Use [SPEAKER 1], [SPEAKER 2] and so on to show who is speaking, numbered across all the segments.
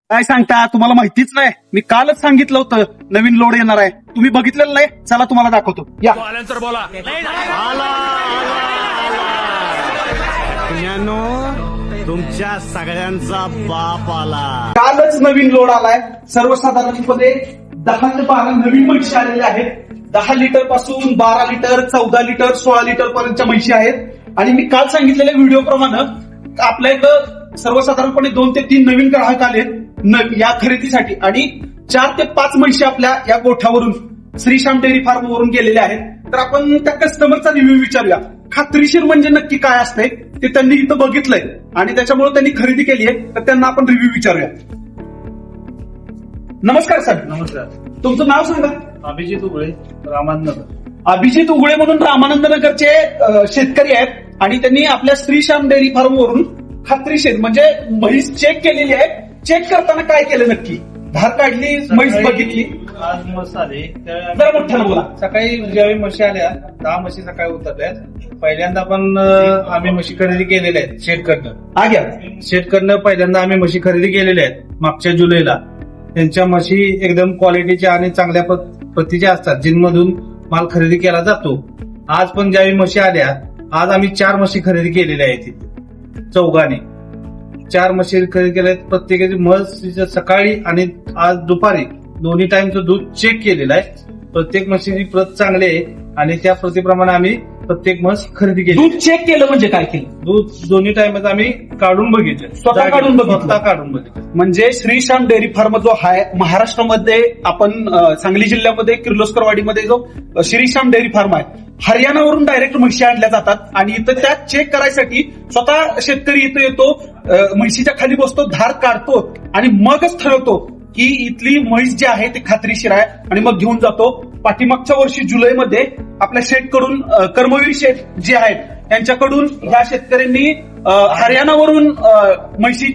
[SPEAKER 1] काय सांगता, तुम्हाला माहितीच नाही. मी कालच सांगितलं होतं नवीन लोड येणार आहे. तुम्ही बघितलेलं नाही. चला तुम्हाला दाखवतो. या
[SPEAKER 2] तुमच्या सगळ्यांचा बाप आला.
[SPEAKER 1] कालच नवीन लोड आलाय. सर्वसाधारणपणे 10 ते 12 नवीन म्हशी आलेल्या आहेत. 10 लिटर पासून 12 लिटर, 14 लिटर, 16 लिटर पर्यंतच्या म्हशी आहेत. आणि मी काल सांगितलेल्या व्हिडिओ प्रमाणे आपल्या इथं सर्वसाधारणपणे 2 ते 3 नवीन ग्राहक आलेत या खरेदीसाठी. आणि 4 ते 5 म्हशी आपल्या या गोठ्यावरून श्रीश्याम डेअरी फार्म वरून गेलेल्या आहेत. तर आपण त्या कस्टमरचा रिव्ह्यू विचारूया. खात्रीशीर म्हणजे नक्की काय असते ते त्यांनी इथं बघितलंय आणि त्याच्यामुळे त्यांनी खरेदी केली आहे. तर त्यांना आपण रिव्ह्यू विचारूया. नमस्कार सर.
[SPEAKER 3] नमस्कार.
[SPEAKER 1] तुमचं नाव सांगा.
[SPEAKER 3] अभिजित उगळे, रामानंद.
[SPEAKER 1] अभिजित उगळे म्हणून रामानंदनगरचे शेतकरी आहेत आणि त्यांनी आपल्या श्रीश्याम डेअरी फार्म वरून खात्रीशीर म्हणजे म्हैस चेक केलेली आहे. चेक करताना काय केलं नक्की? धार काढली, म्हैस बघितली.
[SPEAKER 3] आज मस्त आले.
[SPEAKER 1] जरा मोठ्यानं बोला.
[SPEAKER 3] सकाळी ज्यावेळी म्हशी आल्या 10 म्हशी सकाळी उतरल्यात. पहिल्यांदा पण आम्ही म्हशी खरेदी केलेल्या आहेत शेतकडनं.
[SPEAKER 1] आग्या
[SPEAKER 3] शेतकडनं पहिल्यांदा आम्ही म्हशी खरेदी केलेल्या आहेत मागच्या जुलैला. त्यांच्या म्हशी एकदम क्वालिटीच्या आणि चांगल्या प्रतीच्या असतात, जिनमधून माल खरेदी केला जातो. आज पण ज्यावेळी म्हशी आल्या, आज आम्ही 4 म्हशी खरेदी केलेल्या आहेत तिथे चौघाने. 4 म्हशी खरेदी केल्या आहेत. प्रत्येकाची म्हस सकाळी आणि आज दुपारी दोन्ही टाइमचं दूध चेक केलेलं आहे. प्रत्येक म्हशीची प्रत चांगली आहे आणि त्या प्रतीप्रमाणे आम्ही प्रत्येक म्हस खरेदी केली.
[SPEAKER 1] दूध चेक केलं म्हणजे काय केलं?
[SPEAKER 3] दूध दोन्ही टाइमात आम्ही काढून बघितलं.
[SPEAKER 1] स्वतः काढून बघितलं?
[SPEAKER 3] स्वतः काढून बघितलं.
[SPEAKER 1] म्हणजे श्रीश्याम डेअरी फार्म जो आहे महाराष्ट्रामध्ये, आपण सांगली जिल्ह्यामध्ये किर्लोस्करवाडीमध्ये जो श्रीश्याम डेअरी फार्म आहे, हरियाणावरून डायरेक्ट म्हशी आणल्या जातात आणि इथं त्या चेक करायसाठी स्वतः शेतकरी इथं येतो, म्हशीच्या खाली बसतो, धार काढतो आणि मगच ठरवतो की इथली म्हैस जी आहे ती खात्रीशीर आहे आणि मग घेऊन जातो. पाठीमागच्या वर्षी जुलैमध्ये आपल्या शेतकडून कर्मवीर शेठ जे आहेत त्यांच्याकडून ह्या शेतकऱ्यांनी हरियाणावरून म्हशी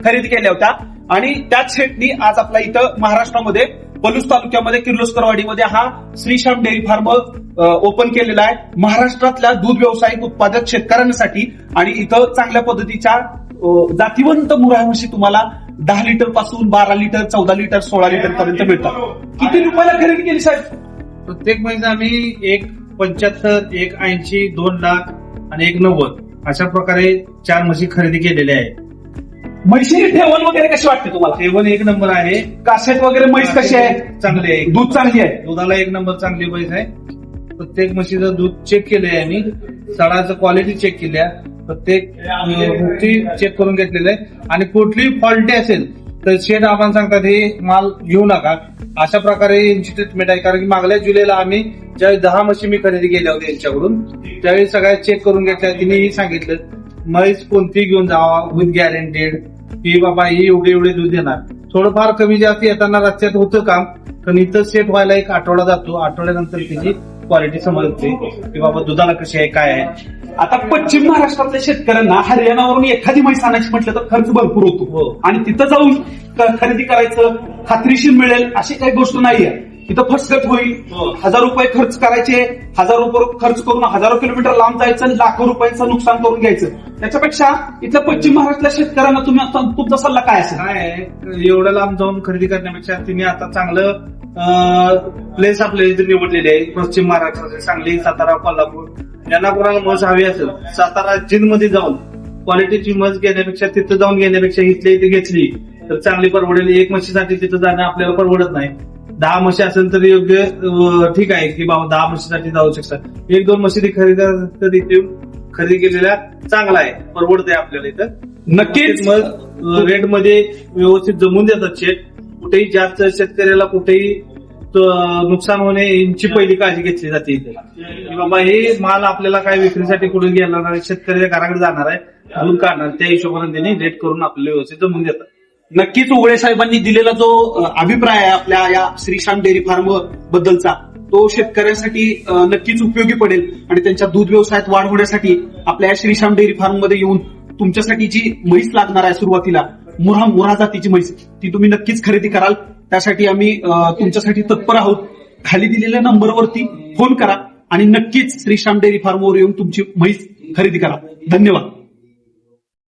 [SPEAKER 1] खरेदी केल्या होत्या आणि त्याच शेठनी आज आपल्या इथं महाराष्ट्रामध्ये पलूस तालुक्यामध्ये किर्लोस्करवाडीमध्ये हा श्रीश्याम डेअरी फार्म ओपन केलेला आहे महाराष्ट्रातल्या दूध व्यावसायिक उत्पादक शेतकऱ्यांसाठी. आणि इथं चांगल्या पद्धतीच्या जातीवंत मुर्हा म्हशी तुम्हाला 10 लिटर पासून 12 लिटर, 14 लिटर, 16 लिटर पर्यंत मिळतात. किती रुपयाला खरेदी केली साहेब?
[SPEAKER 3] प्रत्येक महिन्यात आम्ही 1.75, 1.80, 2 लाख आणि 1.90 अशा प्रकारे 4 म्हशी खरेदी केलेल्या आहेत.
[SPEAKER 1] म्हशीची ठेवण वगैरे कशी वाटते तुम्हाला?
[SPEAKER 3] ठेवण 1 नंबर आहे.
[SPEAKER 1] कासेट वगैरे म्हैस कशी आहे?
[SPEAKER 3] चांगली आहे.
[SPEAKER 1] दूध चांगली आहे.
[SPEAKER 3] दुधाला 1 नंबर चांगली म्हैस आहे. प्रत्येक म्हशीचं दूध चेक केलंय आम्ही. सडाचं क्वालिटी चेक केली आहे. प्रत्येक गोष्टी चेक करून घेतलेलं आहे आणि कुठलीही फॉल्टी असेल तर शेठ आम्हाला सांगतात हे माल घेऊ नका. अशा प्रकारे यांची ट्रीटमेंट आहे. कारण की मागल्या जुलैला आम्ही ज्यावेळी 10 म्हशी मी खरेदी केल्या होत्या यांच्याकडून, त्यावेळी सगळ्या चेक करून घेतल्या. तिनेही सांगितलं म्हैस कोणती घेऊन जावा विथ गॅरंटेड, की बाबा ही एवढे दूध देणार. थोडंफार कमी जास्त येताना रस्त्यात होतं काम, पण इथं सेट व्हायला 1 आठवडा जातो. आठवड्यानंतर तिची क्वालिटी समजते की बाबा दुधाला कशी आहे, काय आहे.
[SPEAKER 1] आता पश्चिम महाराष्ट्रातल्या शेतकऱ्यांना हरियाणावरून एखादी म्हैस आणायची म्हटलं तर खर्च भरपूर होतो आणि तिथं जाऊन खरेदी करायचं, खात्रीशीर मिळेल अशी काही गोष्ट नाहीये. इथं फसगत होईल. 1000 रुपये खर्च करायचे, 1000 रुपये खर्च करून हजारो किलोमीटर लांब जायचं आणि लाखो रुपयांचं नुकसान करून घ्यायचं. त्याच्यापेक्षा इथल्या पश्चिम महाराष्ट्रातल्या शेतकऱ्यांना तुमचा सल्ला काय असेल?
[SPEAKER 3] काय आहे, एवढं लांब जाऊन खरेदी करण्यापेक्षा तिने आता चांगलं प्लेस आपल्या इथे निवडलेले आहे. पश्चिम महाराष्ट्रात सांगली, सातारा, कोल्हापूर. ज्यांना कोणाला म्हस हवी असेल, सातारा जिनमध्ये जाऊन क्वालिटीची म्हस घेण्यापेक्षा तिथं जाऊन घेण्यापेक्षा इथल्या इथे घेतली तर चांगली परवडेल. 1 म्हशीसाठी तिथं जाणं आपल्याला परवडत नाही. 10 म्हशी असेल तर योग्य ठीक आहे की बाबा 10 म्हशीसाठी जाऊ शकतात. 1-2 म्हशी खरेदी केलेल्या चांगला आहे, परवडत आहे आपल्याला इथं.
[SPEAKER 1] नक्कीच
[SPEAKER 3] मग रेटमध्ये व्यवस्थित जमून देतात शेत. कुठेही जास्त शेतकऱ्याला कुठेही नुकसान होणे यांची पहिली काळजी घेतली जाते इथे की बाबा हे माल आपल्याला काय विक्रीसाठी कुठे गेणार आहे, शेतकऱ्याच्या घराकडे जाणार आहे, दूध काढणार, त्या हिशोबाने त्यांनी रेट करून आपल्याला व्यवस्थित जमून देतात.
[SPEAKER 1] नक्कीच उगळे साहेबांनी दिलेला जो अभिप्राय आहे आपल्या या श्रीश्याम डेअरी फार्म बद्दलचा, तो शेतकऱ्यांसाठी नक्कीच उपयोगी पडेल आणि त्यांच्या दूध व्यवसायात वाढ होण्यासाठी आपल्या या श्रीश्याम डेअरी फार्म मध्ये येऊन तुमच्यासाठी जी म्हैस लागणार आहे सुरुवातीला, मुर्हा जातीची म्हैस, ती तुम्ही नक्कीच खरेदी कराल. त्यासाठी आम्ही तुमच्यासाठी तत्पर आहोत. खाली दिलेल्या नंबरवरती फोन करा आणि नक्कीच श्रीश्याम डेअरी फार्मवर येऊन तुमची म्हैस खरेदी करा. धन्यवाद.